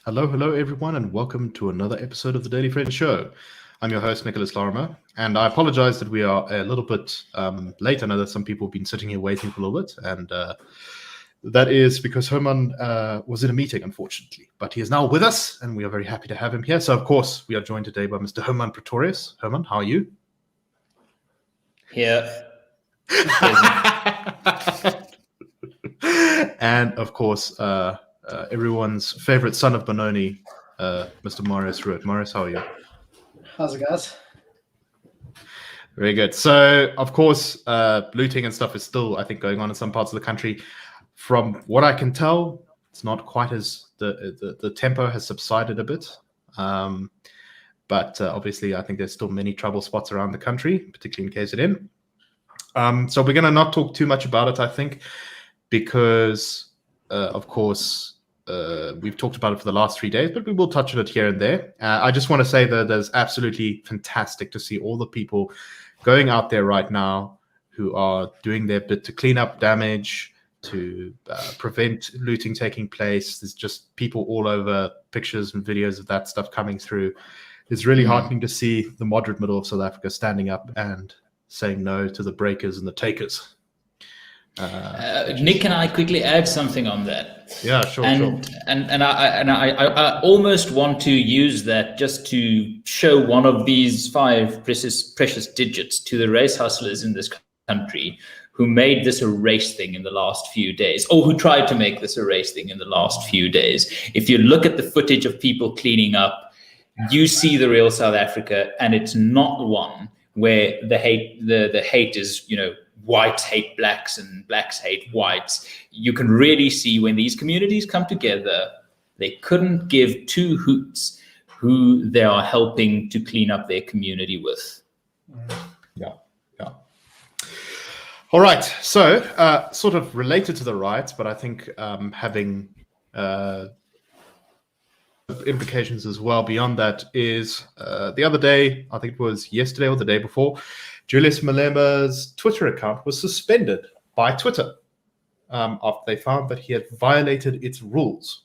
Hello, everyone, and welcome to another episode of the Daily Friend Show. I'm your host, Nicholas Lorimer, and I apologize that we are a little bit late. I know that some people have been sitting here waiting for a little bit, and that is because Herman was in a meeting, unfortunately. But he is now with us, and we are very happy to have him here. So, of course, we are joined today by Mr. Herman Pretorius. Herman, how are you? Here. And, of course, everyone's favorite son of Benoni, Mr. Marius Ruud. Marius, how are you? How's it, guys? Very good. So, of course, looting and stuff is still, I think, going on in some parts of the country. From what I can tell, it's not quite as the tempo has subsided a bit. But obviously, I think there's still many trouble spots around the country, particularly in KZN. So we're going to not talk too much about it, I think, because, of course, we've talked about it for the last 3 days, but we will touch on it here and there. I just want to say that there's absolutely fantastic to see all the people going out there right now who are doing their bit to clean up damage, to prevent looting taking place. There's just people all over, pictures and videos of that stuff coming through. It's really heartening to see the moderate middle of South Africa standing up and saying no to the breakers and the takers. Nick, can I quickly add something on that? Yeah, sure. And I almost want to use that just to show one of these 5 precious digits to the race hustlers in this country who made this a race thing in the last few days, or who tried to make this a race thing in the last few days. If you look at the footage of people cleaning up, you see the real South Africa, and it's not one where the hate is, whites hate blacks and blacks hate whites. You can really see when these communities come together, they couldn't give 2 hoots who they are helping to clean up their community with. Yeah. All right. So sort of related to the riots, but I think having implications as well beyond that is the other day, I think it was yesterday or the day before, Julius Malema's Twitter account was suspended by Twitter after they found that he had violated its rules.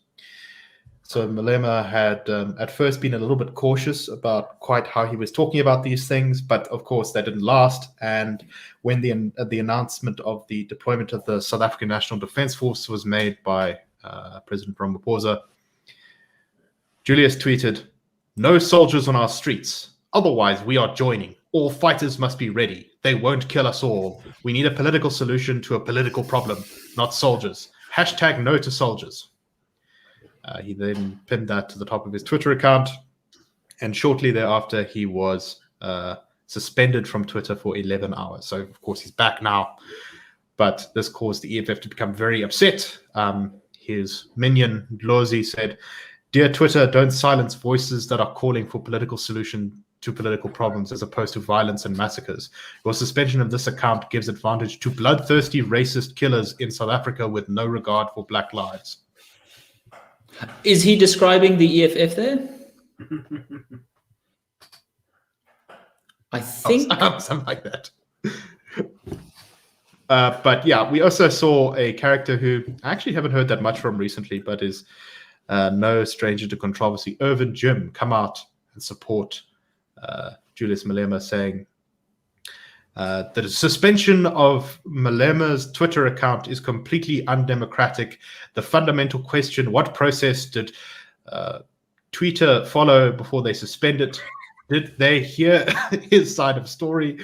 So Malema had at first been a little bit cautious about quite how he was talking about these things, but of course that didn't last. And when the announcement of the deployment of the South African National Defence Force was made by President Ramaphosa, Julius tweeted, "No soldiers on our streets. Otherwise, we are joining. All fighters must be ready. They won't kill us all. We need a political solution to a political problem, not soldiers. Hashtag no to soldiers." He then pinned that to the top of his Twitter account. And shortly thereafter, he was suspended from Twitter for 11 hours. So, of course, he's back now. But this caused the EFF to become very upset. His minion, Dlozi, said, "Dear Twitter, don't silence voices that are calling for political solution to political problems as opposed to violence and massacres. Your suspension of this account gives advantage to bloodthirsty racist killers in South Africa with no regard for black lives." Is he describing the EFF there? I think something like that. But yeah, we also saw a character who I actually haven't heard that much from recently, but is no stranger to controversy. Irvin Jim come out and support Julius Malema, saying that the suspension of Malema's Twitter account is completely undemocratic. The fundamental question: what process did Twitter follow before they suspend it? Did they hear his side of the story?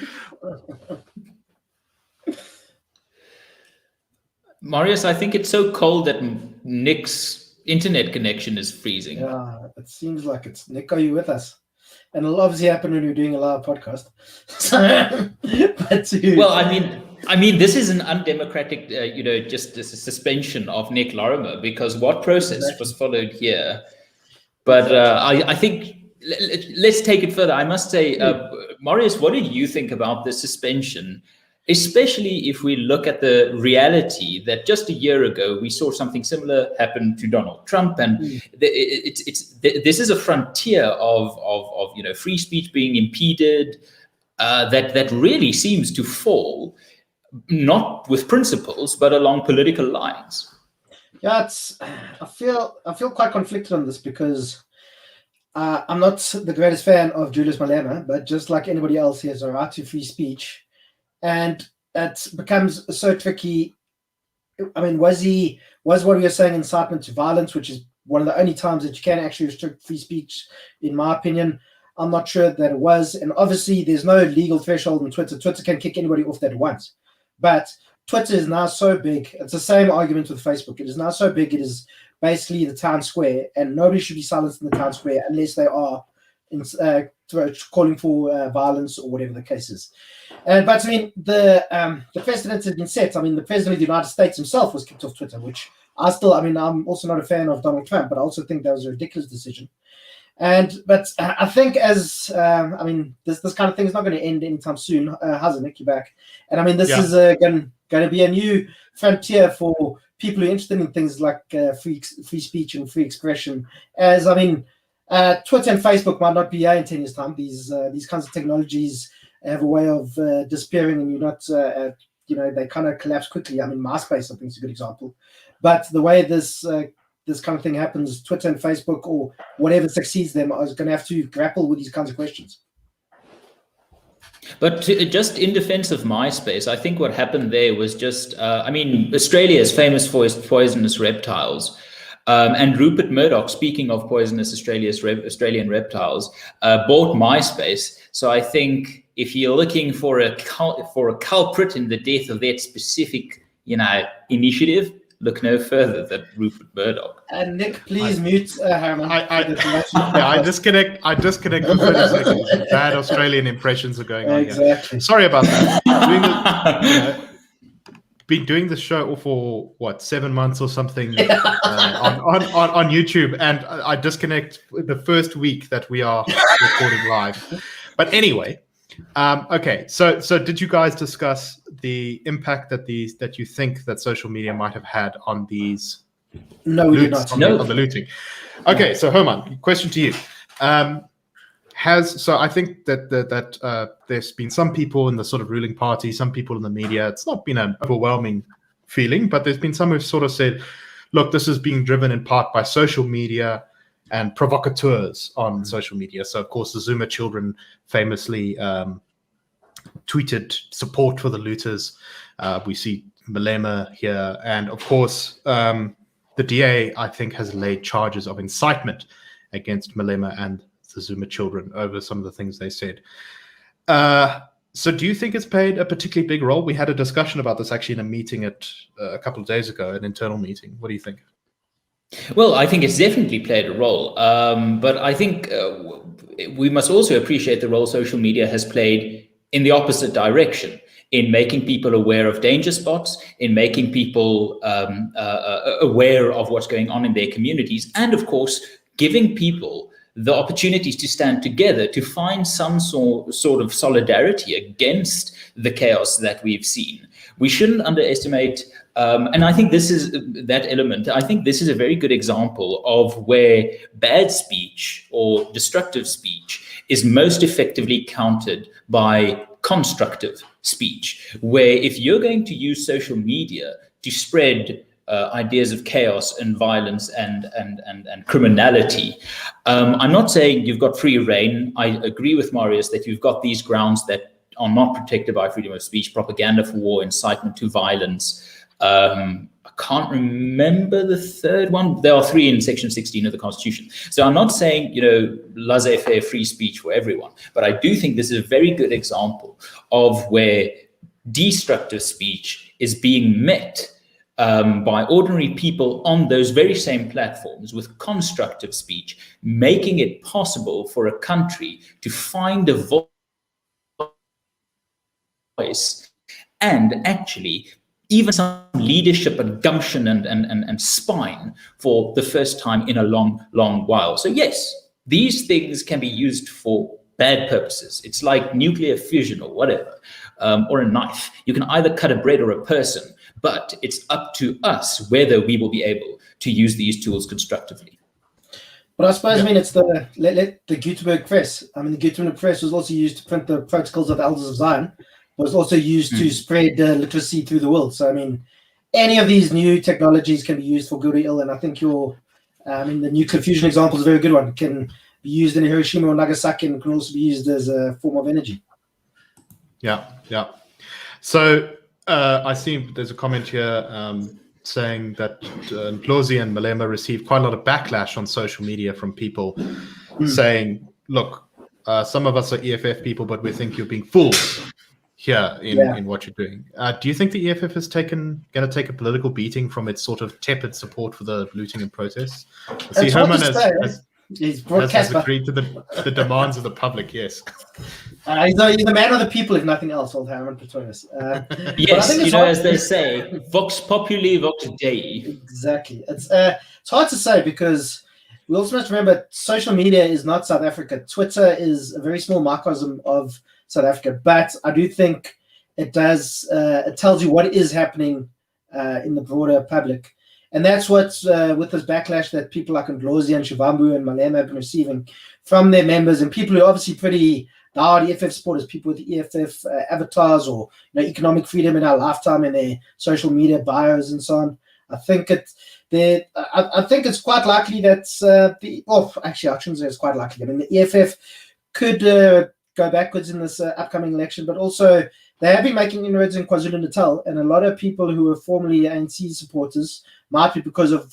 Marius, I think it's so cold that Nick's internet connection is freezing. Yeah, it seems like it's. Nick, are you with us? And it'll obviously happen when you're doing a live podcast. Well, I mean, this is an undemocratic, just a suspension of Nick Lorimer, because what process was followed here? But I think let's take it further. I must say, Marius, what do you think about the suspension? Especially if we look at the reality that just a year ago we saw something similar happen to Donald Trump, and this is a frontier of free speech being impeded that really seems to fall not with principles but along political lines. Yeah, I feel quite conflicted on this because I'm not the greatest fan of Julius Malema, but just like anybody else, he has a right to free speech. And it becomes so tricky. I mean, was what we were saying incitement to violence, which is one of the only times that you can actually restrict free speech, in my opinion? I'm not sure that it was. And obviously, there's no legal threshold on Twitter. Twitter can kick anybody off that it wants. But Twitter is now so big. It's the same argument with Facebook. It is now so big. It is basically the town square, and nobody should be silenced in the town square unless they are calling for violence or whatever the case is. But I mean, the precedent has been set. I mean, the president of the United States himself was kicked off Twitter, which I'm also not a fan of Donald Trump, but I also think that was a ridiculous decision. But I think this kind of thing is not going to end anytime soon. Hasn't it? You're back. And I mean, this is going to be a new frontier for people who are interested in things like free speech and free expression. As I mean, Twitter and Facebook might not be here in 10 years' time. These kinds of technologies have a way of disappearing, and you're not, they kind of collapse quickly. I mean, MySpace, I think, is a good example. But the way this kind of thing happens, Twitter and Facebook or whatever succeeds them is going to have to grapple with these kinds of questions. But just in defense of MySpace, I think what happened there was just, Australia is famous for its poisonous reptiles. And Rupert Murdoch, speaking of poisonous Australian reptiles, bought MySpace. So I think if you're looking for a culprit in the death of that specific, initiative, look no further than Rupert Murdoch. And Nick, please mute Harriman. I disconnect for 30 seconds. Bad Australian impressions are going on. Exactly. Here. Sorry about that. Been doing this show for 7 months or something on YouTube, and I disconnect the first week that we are recording live. But anyway, okay. So did you guys discuss the impact that you think that social media might have had on these? No, we did not. On the looting. Okay, so Herman, question to you. I think that there's been some people in the sort of ruling party, some people in the media. It's not been an overwhelming feeling, but there's been some who've sort of said, look, this is being driven in part by social media and provocateurs on social media. So, of course, the Zuma children famously tweeted support for the looters. We see Malema here. And, of course, the DA, I think, has laid charges of incitement against Malema and the Zuma children over some of the things they said. So do you think it's played a particularly big role? We had a discussion about this actually in a meeting a couple of days ago, an internal meeting. What do you think? Well, I think it's definitely played a role. But I think we must also appreciate the role social media has played in the opposite direction, in making people aware of danger spots, in making people aware of what's going on in their communities, and of course, giving people the opportunities to stand together to find some sort of solidarity against the chaos that we've seen. We shouldn't underestimate, and I think this is that element. I think this is a very good example of where bad speech or destructive speech is most effectively countered by constructive speech, where if you're going to use social media to spread ideas of chaos and violence and criminality. I'm not saying you've got free reign. I agree with Marius that you've got these grounds that are not protected by freedom of speech, propaganda for war, incitement to violence. I can't remember the third one. There are three in Section 16 of the Constitution. So I'm not saying, laissez-faire free speech for everyone, but I do think this is a very good example of where destructive speech is being met by ordinary people on those very same platforms with constructive speech, making it possible for a country to find a voice and actually even some leadership and gumption and spine for the first time in a long, long while. So yes, these things can be used for bad purposes. It's like nuclear fission or whatever. or a knife. You can either cut a bread or a person, but it's up to us whether we will be able to use these tools constructively. But I suppose, I mean, it's the Gutenberg press. I mean, the Gutenberg press was also used to print the protocols of the Elders of Zion, but was also used to spread literacy through the world. So, I mean, any of these new technologies can be used for good or ill. And I think the nuclear fusion example is a very good one. It can be used in Hiroshima or Nagasaki, and can also be used as a form of energy. Yeah. So I see there's a comment here saying that Ndlozi and Malema received quite a lot of backlash on social media from people saying, look, some of us are EFF people, but we think you're being fooled here in what you're doing. Do you think the EFF is going to take a political beating from its sort of tepid support for the looting and protests? See, Herman has agreed to the demands of the public, yes. He's the man of the people, if nothing else, old Herman Petronius. Yes, as they say, vox populi, vox Dei. Exactly. It's hard to say, because we also must remember social media is not South Africa. Twitter is a very small microcosm of South Africa, but I do think it does. It tells you what is happening in the broader public. And that's what's with this backlash that people like Ndlozi and Shivambu and Malema have been receiving from their members, and people who are obviously pretty diehard EFF supporters, people with EFF avatars, or economic freedom in our lifetime in their social media bios and so on. I think it's quite likely that actually I shouldn't say it's quite likely. I mean, the EFF could go backwards in this upcoming election, but also they have been making inroads in KwaZulu-Natal, and a lot of people who were formerly ANC supporters might be because of,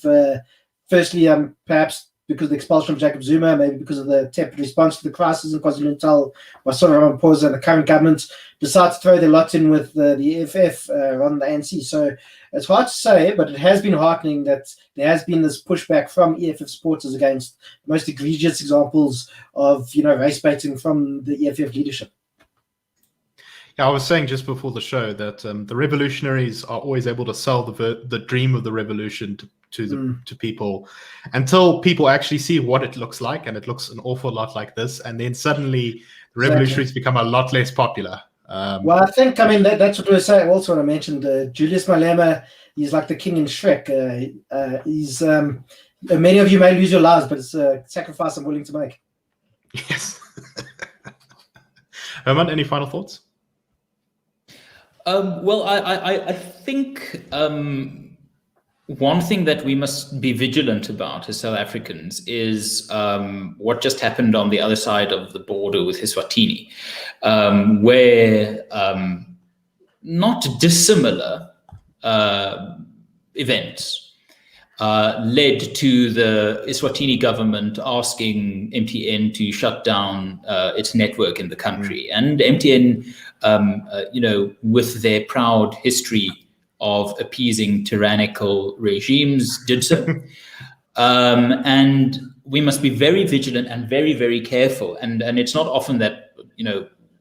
firstly, perhaps because of the expulsion of Jacob Zuma, maybe because of the tepid response to the crisis in KwaZulu-Natal by Cyril Ramaphosa and the current government, decide to throw their lot in with the EFF on the ANC. So it's hard to say, but it has been heartening that there has been this pushback from EFF supporters against the most egregious examples of race baiting from the EFF leadership. Yeah, I was saying just before the show that the revolutionaries are always able to sell the dream of the revolution to people until people actually see what it looks like, and it looks an awful lot like this, and then suddenly the revolutionaries become a lot less popular. Well, I think, that's what we were saying also when I mentioned Julius Malema. He's like the king in Shrek. He's many of you may lose your lives, but it's a sacrifice I'm willing to make. Yes. Herman, any final thoughts? Well, I think one thing that we must be vigilant about as South Africans is what just happened on the other side of the border with Eswatini, where not dissimilar events led to the Eswatini government asking MTN to shut down its network in the country. And MTN, with their proud history of appeasing tyrannical regimes, did so. And we must be very vigilant and very, very careful. And it's not often that,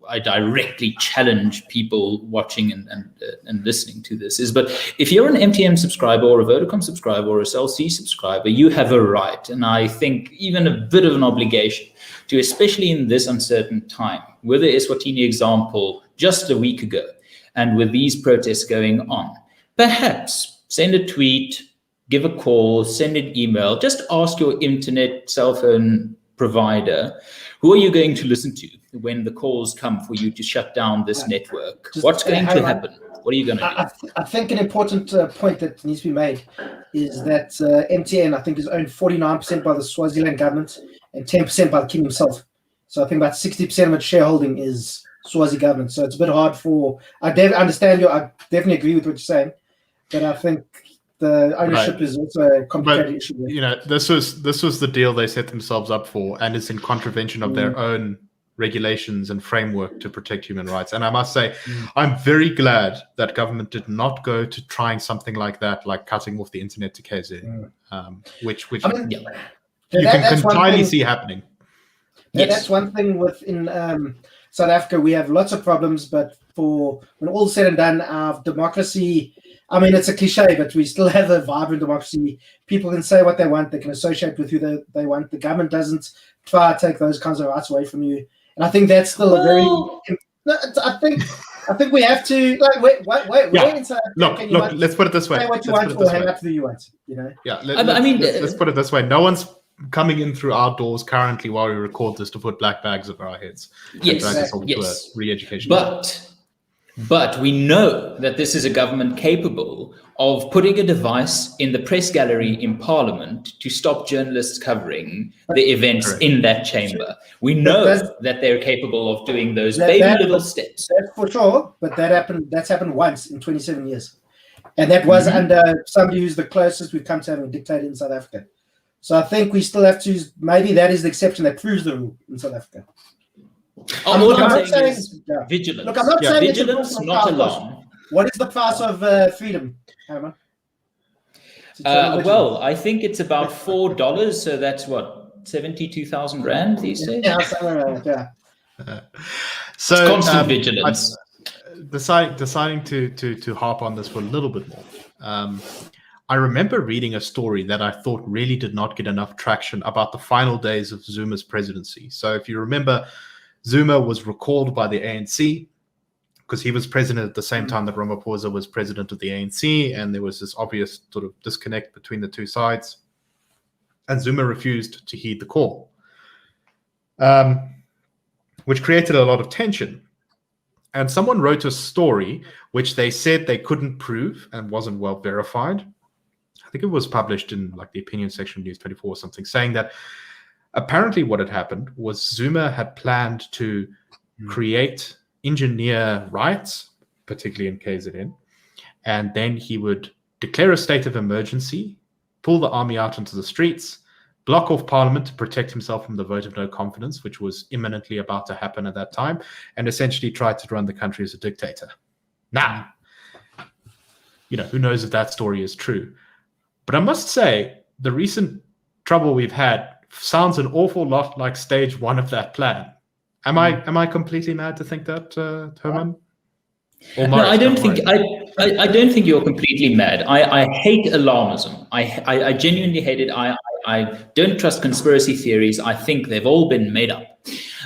I directly challenge people watching and listening to this, but if you're an MTN subscriber or a Vodacom subscriber or a Cell C subscriber, you have a right, and I think even a bit of an obligation to, especially in this uncertain time, with the Eswatini example just a week ago, and with these protests going on, perhaps send a tweet, give a call, send an email, just ask your internet cell phone provider, who are you going to listen to when the calls come for you to shut down this network? What's going to happen? What are you going to do? I think an important point that needs to be made is that MTN, I think, is owned 49% by the Swaziland government and 10% by the king himself. So I think about 60% of its shareholding is Swazi government. So it's a bit hard I understand I definitely agree with what you're saying, but I think the ownership is also a complicated issue. This was the deal they set themselves up for, and it's in contravention of their own regulations and framework to protect human rights. And I must say, I'm very glad that government did not go to trying something like that, like cutting off the internet to KZN, which you can entirely see happening. That's one thing within South Africa. We have lots of problems, but when all's said and done, our democracy, it's a cliche, but we still have a vibrant democracy. People can say what they want. They can associate with who they want. The government doesn't try to take those kinds of rights away from you. And I think that's still I think I think we have to wait. Look, let's put it this way. Say what you want or hang up to who you want. Yeah. Let's put it this way. No one's coming in through outdoors currently while we record this to put black bags over our heads. Yes. To a re-education. But we know that this is a government capable of putting a device in the press gallery in Parliament to stop journalists covering the events in that chamber. We know that they're capable of doing those little steps. That's for sure, but that's happened once in 27 years. And that was under somebody who's the closest we've come to having a dictator in South Africa. So I think we still have to, maybe that is the exception that proves the rule in South Africa. I'm not saying vigilance. Look, I'm not saying vigilance, not alarm. What is the price of freedom, Herman? Well, I think it's about $4. So that's what, 72,000 rand these days. Yeah, somewhere around. Yeah. So it's constant vigilance. Deciding to harp on this for a little bit more. I remember reading a story that I thought really did not get enough traction about the final days of Zuma's presidency. So if you remember, Zuma was recalled by the ANC because he was president at the same time that Ramaphosa was president of the ANC, and there was this obvious sort of disconnect between the two sides. And Zuma refused to heed the call, which created a lot of tension. And someone wrote a story which they said they couldn't prove and wasn't well verified. I think it was published in like the opinion section of News 24 or something, saying that apparently what had happened was Zuma had planned to engineer riots, particularly in KZN, and then he would declare a state of emergency, pull the army out into the streets, block off parliament to protect himself from the vote of no confidence, which was imminently about to happen at that time, and essentially tried to run the country as a dictator. Now, who knows if that story is true? But I must say, the recent trouble we've had sounds an awful lot like stage one of that plan. Am I completely mad to think that, Herman? No, I don't think I don't think you're completely mad. I hate alarmism. I genuinely hate it. I don't trust conspiracy theories. I think they've all been made up.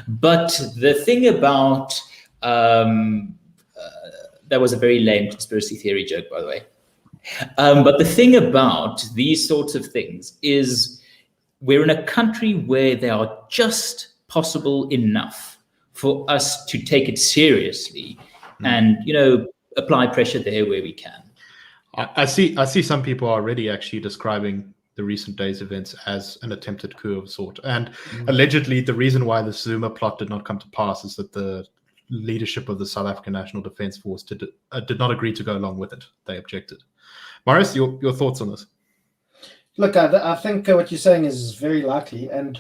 But the thing about that was a very lame conspiracy theory joke, by the way. But the thing about these sorts of things is we're in a country where they are just possible enough for us to take it seriously and, apply pressure there where we can. I see some people already actually describing the recent days' events as an attempted coup of sort. And allegedly the reason why the Zuma plot did not come to pass is that the leadership of the South African National Defence Force did not agree to go along with it. They objected. Marius, your thoughts on this? Look, I think what you're saying is very likely. And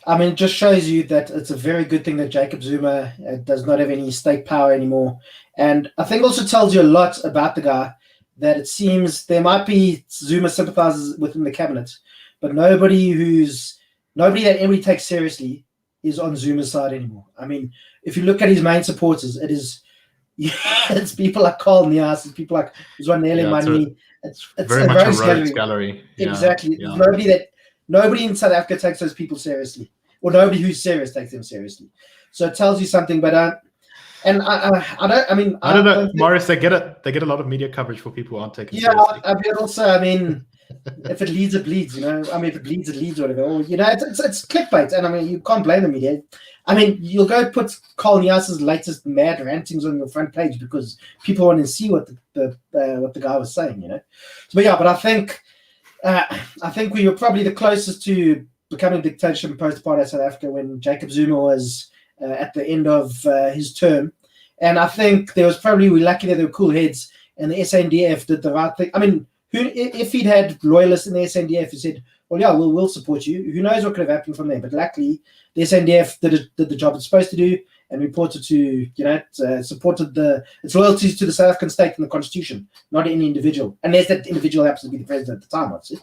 I mean, it just shows you that it's a very good thing that Jacob Zuma does not have any state power anymore. And I think also tells you a lot about the guy, that it seems there might be Zuma sympathizers within the cabinet, but nobody that anybody takes seriously is on Zuma's side anymore. I mean, if you look at his main supporters, it's people like Carl Nias, it's people like Zwanele Mani. It's very much a rogues gallery. Yeah, exactly. Yeah. Nobody in South Africa takes those people seriously, or nobody who's serious takes them seriously. So it tells you something. But I don't know, Morris. They get a lot of media coverage for people who aren't taken seriously. If it leads, it bleeds. If it bleeds, it leads, or whatever. Or, it's clickbait, and you can't blame the media. You'll go put Carl Nias's latest mad rantings on your front page because people want to see what the guy was saying. But I think we were probably the closest to becoming dictatorship post-apartheid South Africa when Jacob Zuma was at the end of his term. And I think we're lucky that there were cool heads and the SANDF did the right thing. If he'd had loyalists in the SANDF who said, well, yeah, we'll support you, who knows what could have happened from there. But luckily, the SANDF did the job it's supposed to do and reported to, supported its loyalties to the South African state and the constitution, not any individual. Unless that individual happens to be the president at the time, obviously.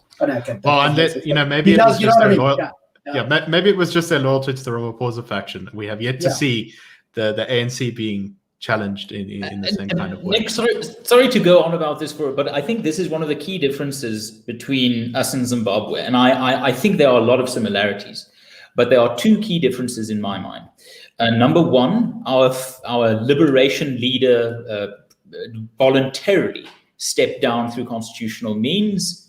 Maybe it was just their loyalty. Maybe it was just their loyalty to the Ramaphosa faction. We have yet to see the ANC being challenged in the same kind of way. Nick, sorry to go on about this but I think this is one of the key differences between us and Zimbabwe, and I think there are a lot of similarities. But there are two key differences in my mind. Number one, our liberation leader voluntarily stepped down through constitutional means.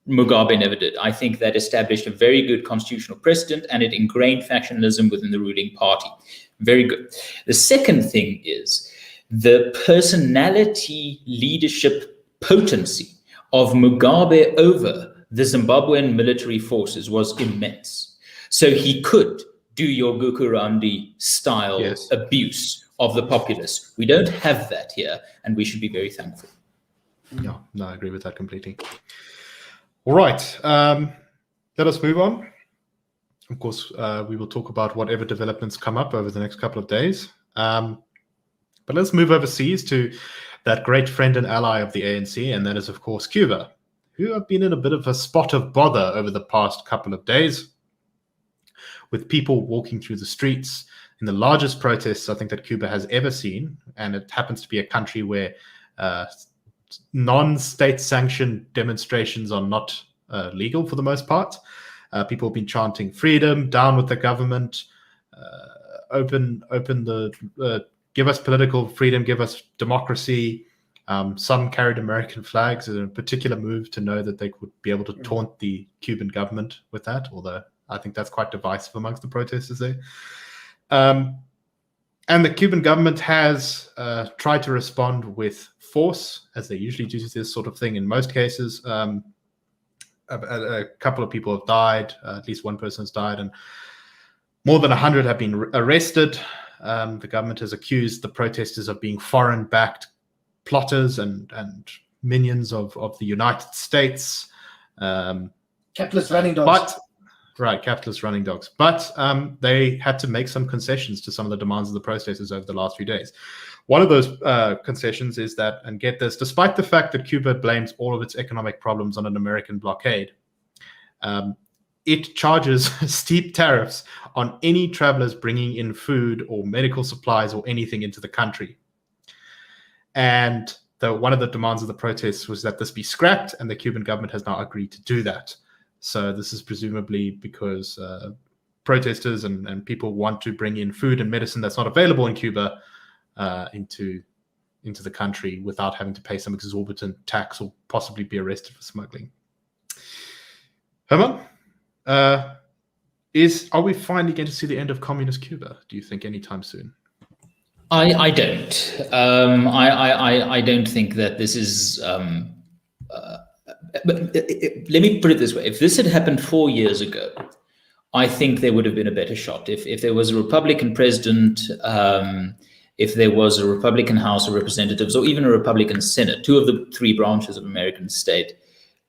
Mugabe never did. I think that established a very good constitutional precedent, and it ingrained factionalism within the ruling party. Very good. The second thing is the personality leadership potency of Mugabe over the Zimbabwean military forces was immense. So he could do your Gukurandi style abuse of the populace. We don't have that here, and we should be very thankful. Yeah, no, I agree with that completely. All right, let us move on. Of course, we will talk about whatever developments come up over the next couple of days. But let's move overseas to that great friend and ally of the ANC, and that is, of course, Cuba, who have been in a bit of a spot of bother over the past couple of days, with people walking through the streets in the largest protests I think that Cuba has ever seen. And it happens to be a country where non-state sanctioned demonstrations are not legal for the most part. People have been chanting freedom, down with the government, open the give us political freedom, give us democracy. Some carried American flags in a particular move to know that they would be able to taunt the Cuban government with that, although I think that's quite divisive amongst the protesters there. And the Cuban government has tried to respond with force, as they usually do to this sort of thing in most cases. A couple of people have died, at least one person has died, and more than 100 have been arrested. The government has accused the protesters of being foreign-backed plotters and minions of the United States. Capitalist running dogs. Capitalist running dogs. But they had to make some concessions to some of the demands of the protesters over the last few days. One of those concessions is that, and get this, despite the fact that Cuba blames all of its economic problems on an American blockade, it charges steep tariffs on any travelers bringing in food or medical supplies or anything into the country. And one of the demands of the protests was that this be scrapped, and the Cuban government has now agreed to do that. So this is presumably because protesters and people want to bring in food and medicine that's not available in Cuba into the country without having to pay some exorbitant tax or possibly be arrested for smuggling. Herman, are we finally going to see the end of communist Cuba, do you think, anytime soon? I don't. I don't think that this is. But let me put it this way: if this had happened 4 years ago, I think there would have been a better shot. If there was a Republican president, if there was a Republican House of Representatives, or even a Republican Senate, two of the three branches of American state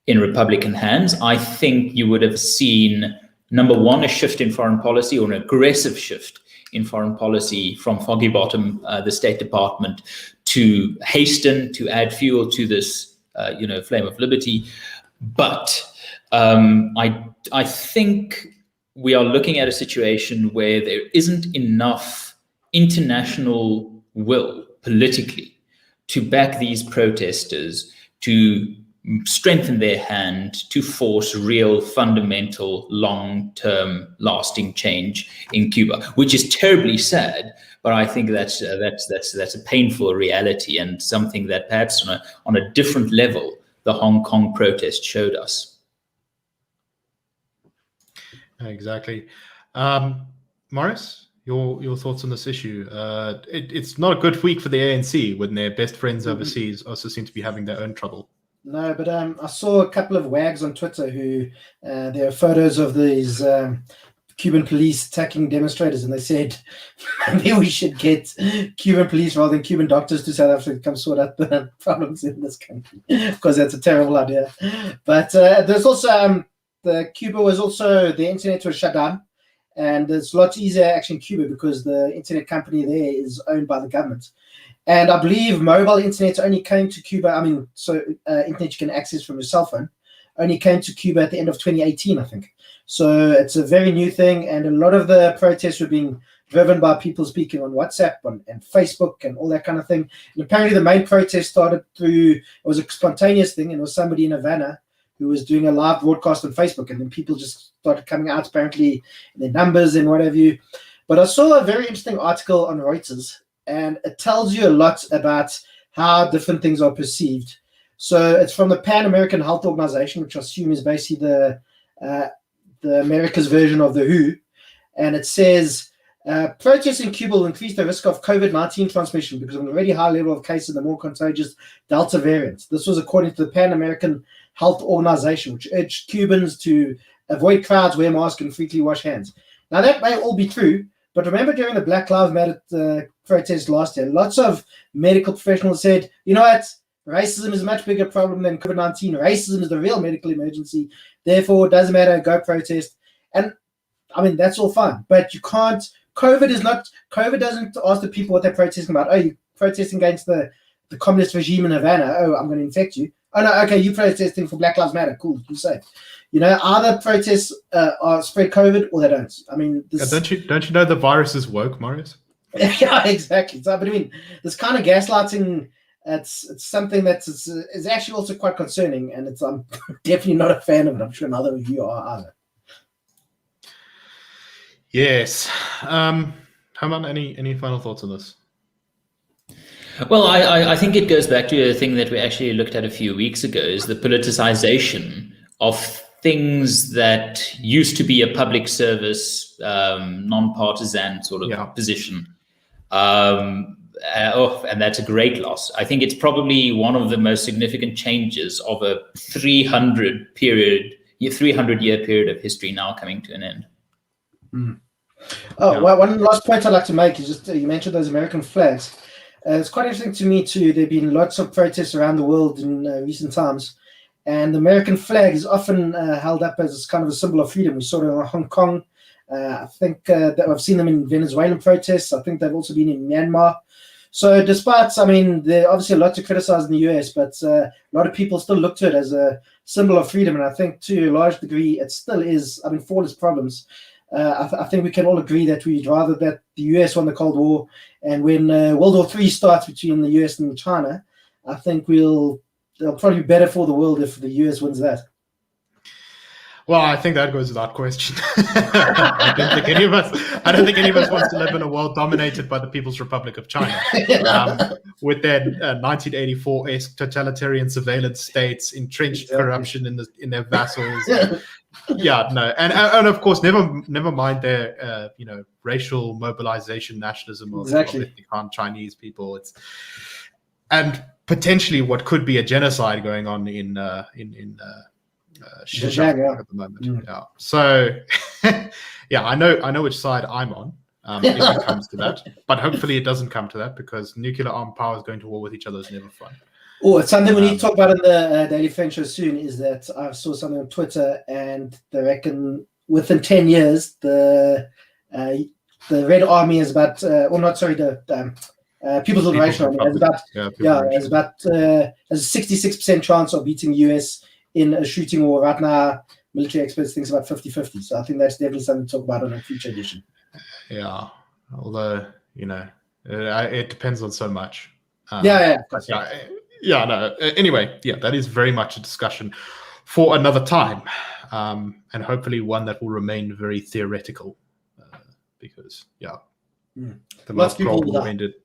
in Republican hands, I think you would have seen, number one, a shift in foreign policy, or an aggressive shift in foreign policy from Foggy Bottom, the State Department, to hasten, to add fuel to this, flame of liberty. But I think we are looking at a situation where there isn't enough international will politically to back these protesters, to strengthen their hand, to force real, fundamental, long-term, lasting change in Cuba, which is terribly sad. But I think that's a painful reality, and something that perhaps on a different level the Hong Kong protest showed us. Exactly. Morris, your thoughts on this issue? It's not a good week for the ANC when their best friends overseas also seem to be having their own trouble. No, but I saw a couple of wags on Twitter who there are photos of these Cuban police attacking demonstrators, and they said maybe we should get Cuban police rather than Cuban doctors to South Africa to come sort out the problems in this country, because that's a terrible idea. But there's also Cuba was also, the internet was shut down, and it's a lot easier actually in Cuba because the internet company there is owned by the government. And I believe mobile internet only came to Cuba, internet you can access from your cell phone, only came to Cuba at the end of 2018, I think. So it's a very new thing, and a lot of the protests were being driven by people speaking on WhatsApp and Facebook and all that kind of thing. And apparently the main protest started through, it was a spontaneous thing, and it was somebody in Havana who who was doing a live broadcast on Facebook, and then people just started coming out apparently in their numbers and what have you. But I saw a very interesting article on Reuters, and it tells you a lot about how different things are perceived. So it's from the Pan American Health Organization, which I assume is basically the America's version of the WHO, and it says protests in Cuba will increase the risk of COVID-19 transmission because of an already high level of cases in the more contagious Delta variant. This was according to the Pan American Health Organization, which urged Cubans to avoid crowds, wear masks, and frequently wash hands. Now, that may all be true, but remember during the Black Lives Matter protest last year, lots of medical professionals said, you know what, racism is a much bigger problem than COVID-19. Racism is the real medical emergency. Therefore, it doesn't matter, go protest. And, I mean, that's all fine. But you can't, COVID doesn't ask the people what they're protesting about. Oh, you're protesting against the communist regime in Havana. Oh, I'm going to infect you. Oh, no, okay, you're protesting for Black Lives Matter. Cool, you say. You know, either protests are spread COVID or they don't. I mean, this, don't you know the virus is woke, Marius? Yeah, exactly. So, but I mean, this kind of gaslighting, it's something that is actually also quite concerning, and I'm definitely not a fan of it. I'm sure neither of you are either. Yes. Herman, any final thoughts on this? Well, I think it goes back to a thing that we actually looked at a few weeks ago, is the politicization of things that used to be a public service, non-partisan sort of position. And that's a great loss. I think it's probably one of the most significant changes of a 300-year period of history now coming to an end. Mm. Well, one last point I'd like to make is just you mentioned those American flags. It's quite interesting to me too. There have been lots of protests around the world in recent times, and the American flag is often held up as kind of a symbol of freedom. We saw it in Hong Kong. I think that I've seen them in Venezuelan protests. I think they've also been in Myanmar. So despite, I mean, there are obviously a lot to criticize in the US, but a lot of people still look to it as a symbol of freedom. And I think to a large degree, it still is, I mean, for all its problems, I think we can all agree that we'd rather that the US won the Cold War. And when World War III starts between the US and China, I think it'll probably be better for the world if the US wins that. Well, I think that goes without question. I don't think any of us wants to live in a world dominated by the People's Republic of China, with their 1984-esque totalitarian surveillance states, entrenched corruption in their vassals. And of course, never mind their racial mobilization, nationalism of ethnic Han Chinese people. And potentially what could be a genocide going on in Xinjiang at the moment. Yeah. So, I know which side I'm on if it comes to that. But hopefully it doesn't come to that, because nuclear armed powers going to war with each other is never fun. Oh, it's something we need to talk about in the Daily French show soon. Is that I saw something on Twitter, and they reckon within 10 years the Red Army is about, the People's Liberation Army has a 66% chance of beating the US in a shooting war. Right now, military experts think it's about 50-50. So I think that's definitely something to talk about on a future edition. Yeah, although, it depends on so much. Anyway, that is very much a discussion for another time, and hopefully one that will remain very theoretical, because, the last Cold War ended.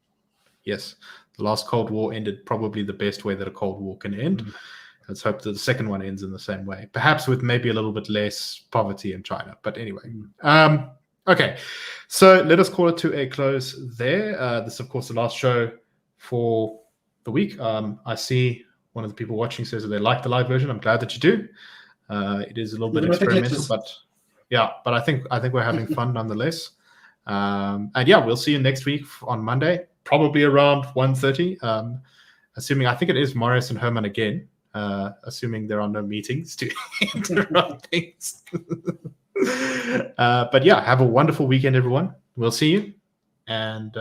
Yes, the last Cold War ended probably the best way that a Cold War can end. Let's hope that the second one ends in the same way, perhaps with maybe a little bit less poverty in China. But anyway, okay. So let us call it to a close there. This is, of course, the last show for the week. I see one of the people watching says that they like the live version. I'm glad that you do. It is a little bit experimental, but I think we're having fun nonetheless. And we'll see you next week on Monday, probably around 1:30. Assuming, I think it is Marius and Herman again. Assuming there are no meetings to interrupt things. But have a wonderful weekend, everyone. We'll see you, and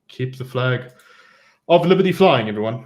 keep the flag of liberty flying, everyone.